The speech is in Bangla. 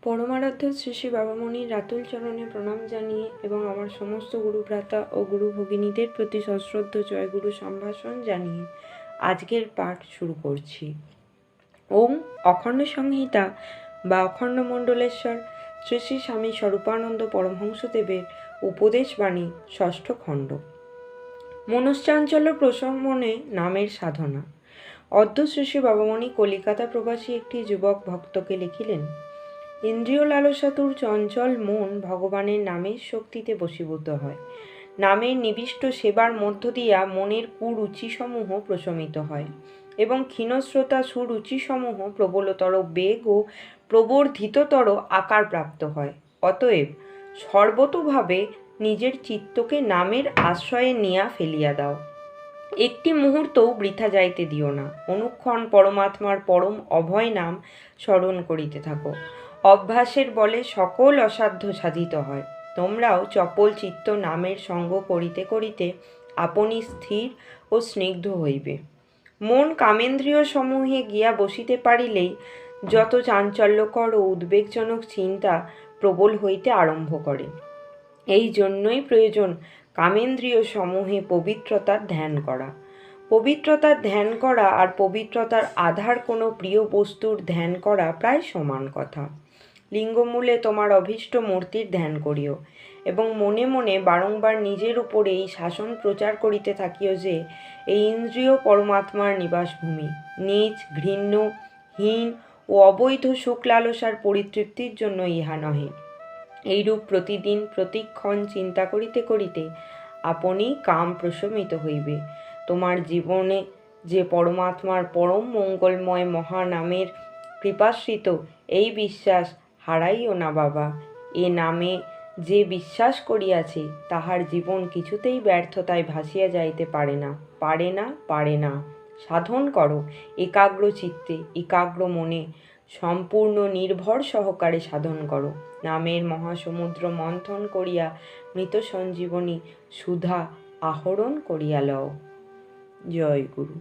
পরমারাধ্য শ্রী শ্রী বাবামণির রাতুল চরণে প্রণাম জানিয়ে এবং আমার সমস্ত গুরুভ্রাতা ও গুরু ভগিনীদের প্রতি সশ্রদ্ধ জয়গুরু সম্ভাষণ জানিয়ে আজকের পাঠ শুরু করছি। ওম অখণ্ড সংহিতা বা অখণ্ড মণ্ডলেশ্বর শ্রী শ্রী স্বামী স্বরূপানন্দ পরমহংসদেবের উপদেশ বাণী ষষ্ঠ খণ্ড। মনশ্চাঞ্চল্য প্রশমনে নামের সাধনা। অদ্য শ্রী শ্রী বাবামণি কলিকাতা প্রবাসী একটি যুবক ভক্তকে লিখিলেন, ইন্দ্রিয় লালসাতুর চঞ্চল মন ভগবানের নামের শক্তিতে বশীভূত হয়। নামের নিবিষ্ট সেবার মধ্য দিয়া মনের কুরুচিসমূহ প্রশমিত হয় এবং ক্ষীণস্রোতা সুরুচিসমূহ প্রবলতর বেগ ও প্রবর্ধিততর আকার প্রাপ্ত হয়। অতএব সর্বতোভাবে নিজের চিত্তকে নামের আশ্রয়ে নিয়া ফেলিয়া দাও। একটি মুহূর্তও বৃথা যাইতে দিও না। অনুক্ষণ পরমাত্মার পরম অভয় নাম স্মরণ করিতে থাকো। অভ্যাসের বলে সকল অসাধ্য সাধিত হয়। তোমরাও চপল চিত্ত নামের সঙ্গ করিতে করিতে আপনি স্থির ও স্নিগ্ধ হইবে। মন কামেন্দ্রিয় সমূহে গিয়া বসিতে পারিলেই যত চাঞ্চল্যকর ও উদ্বেগজনক চিন্তা প্রবল হইতে আরম্ভ করে। এই জন্যই প্রয়োজন কামেন্দ্রিয় সমূহে পবিত্রতার ধ্যান করা। পবিত্রতার ধ্যান করা আর পবিত্রতার আধার কোনো প্রিয় বস্তুর ধ্যান করা প্রায় সমান কথা। লিঙ্গমূলে তোমার অভীষ্ট মূর্তির ধ্যান করিও এবং মনে মনে বারংবার নিজের উপরে এই শাসন প্রচার করিতে থাকিও যে এই ইন্দ্রিয় পরমাত্মার নিবাসভূমি। নীচ, ঘৃণ্য, হীন ও অবৈধ সুখ লালসার পরিতৃপ্তির জন্য ইহা নহে। এইরূপ প্রতিদিন প্রতিক্ষণ চিন্তা করিতে করিতে আপনি কাম প্রশমিত হইবে। তোমার জীবনে যে পরমাত্মার পরম মঙ্গলময় মহানামের কৃপাশ্রিত, এই বিশ্বাস হারাইও না বাবা। এ নামে যে বিশ্বাস করিয়াছে তাহার জীবন কিছুতেই ব্যর্থতায় ভাসিয়া যাইতে পারে না, পারে না, পারে না। সাধন করো একাগ্র চিত্তে, একাগ্র মনে, সম্পূর্ণ নির্ভর সহকারে সাধন করো। নামের মহাসমুদ্র মন্থন করিয়া মৃত সঞ্জীবনী সুধা আহরণ করিয়া লও। জয় গুরু।